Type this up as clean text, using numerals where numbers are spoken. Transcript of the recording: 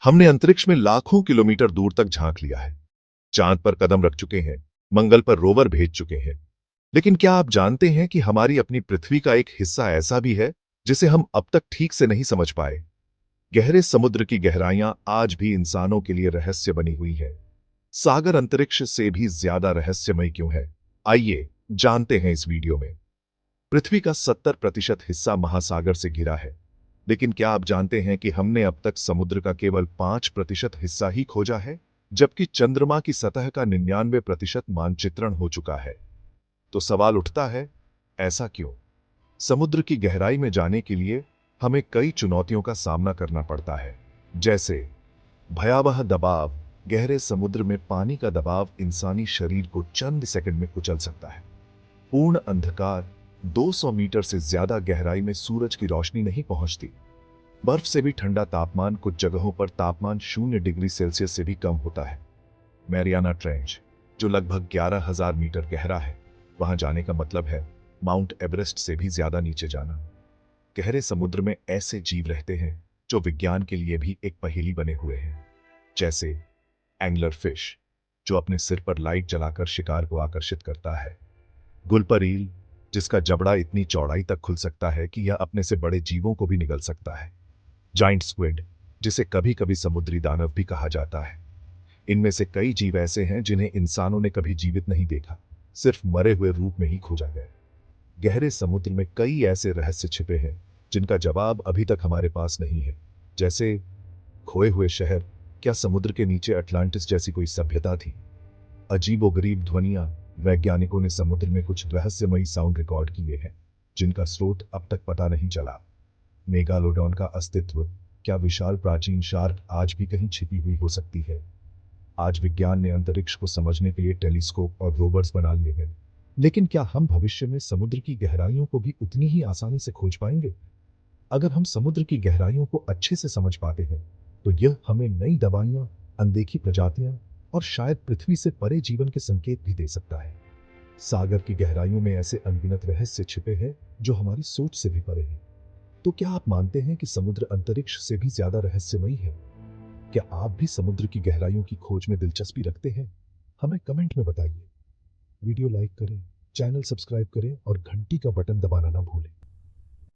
हमने अंतरिक्ष में लाखों किलोमीटर दूर तक झांक लिया है, चांद पर कदम रख चुके हैं, मंगल पर रोवर भेज चुके हैं। लेकिन क्या आप जानते हैं कि हमारी अपनी पृथ्वी का एक हिस्सा ऐसा भी है जिसे हम अब तक ठीक से नहीं समझ पाए? गहरे समुद्र की गहराइयां आज भी इंसानों के लिए रहस्य बनी हुई है। सागर अंतरिक्ष से भी ज्यादा रहस्यमय क्यों है? आइए जानते हैं इस वीडियो में। पृथ्वी का 70% हिस्सा महासागर से घिरा है, लेकिन क्या आप जानते हैं कि हमने अब तक समुद्र का केवल 5% हिस्सा ही खोजा है, जबकि चंद्रमा की सतह का 99% मानचित्रण हो चुका है। तो सवाल उठता है, ऐसा क्यों? समुद्र की गहराई में जाने के लिए हमें कई चुनौतियों का सामना करना पड़ता है, जैसे भयावह दबाव। गहरे समुद्र में पानी का दबाव इंसानी शरीर को चंद सेकंड में कुचल सकता है। पूर्ण अंधकार, 200 मीटर से ज्यादा गहराई में सूरज की रोशनी नहीं पहुंचती। बर्फ से भी ठंडा तापमान, कुछ जगहों पर तापमान 0 डिग्री सेल्सियस से भी कम होता है। मैरियाना ट्रेंच, जो लगभग 11,000 मीटर गहरा है, वहां जाने का मतलब है माउंट एवरेस्ट से भी ज्यादा नीचे जाना। गहरे समुद्र में ऐसे जीव रहते हैं जो विज्ञान के लिए भी एक पहेली बने हुए हैं, जैसे एंगलर फिश, जो अपने सिर पर लाइट जलाकर शिकार को आकर्षित करता है। गुलपर ईल, जिसका जबड़ा इतनी चौड़ाई तक खुल सकता है कि यह अपने से बड़े जीवों को भी निगल सकता है। जाइंट स्क्विड, जिसे कभी कभी समुद्री दानव भी कहा जाता है। इनमें से कई जीव ऐसे हैं जिन्हें इंसानों ने कभी जीवित नहीं देखा, सिर्फ मरे हुए रूप में ही खोजा गया। गहरे समुद्र में कई ऐसे रहस्य छिपे हैं जिनका जवाब अभी तक हमारे पास नहीं है, जैसे खोए हुए शहर। क्या समुद्र के नीचे अटलांटिस जैसी कोई सभ्यता थी? अजीबोगरीब ध्वनियां। वैज्ञानिकों ने समुद्र में कुछ रहस्यमयी साउंड रिकॉर्ड किए हैं जिनका स्रोत अब तक पता नहीं चला। मेगालोडॉन का अस्तित्व। क्या विशाल प्राचीन शार्क आज भी कहीं छिपी हुई हो सकती है? आज विज्ञान ने अंतरिक्ष को समझने के लिए टेलीस्कोप और रोवर्स बना लिए हैं, लेकिन क्या हम भविष्य में समुद्र की गहराइयों को भी उतनी ही आसानी से खोज पाएंगे? अगर हम समुद्र की गहराइयों को अच्छे से समझ पाते हैं, तो यह हमें नई दवाइयां, अनदेखी प्रजातियां और शायद पृथ्वी से परे जीवन के संकेत भी दे सकता है। सागर की गहराइयों में ऐसे अनगिनत रहस्य छिपे हैं जो हमारी सोच से भी परे हैं। तो क्या आप मानते हैं कि समुद्र अंतरिक्ष से भी ज्यादा रहस्यमयी है? क्या आप भी समुद्र की गहराइयों की खोज में दिलचस्पी रखते हैं? हमें कमेंट में बताइए। वीडियो लाइक करें, चैनल सब्सक्राइब करें और घंटी का बटन दबाना ना भूलें।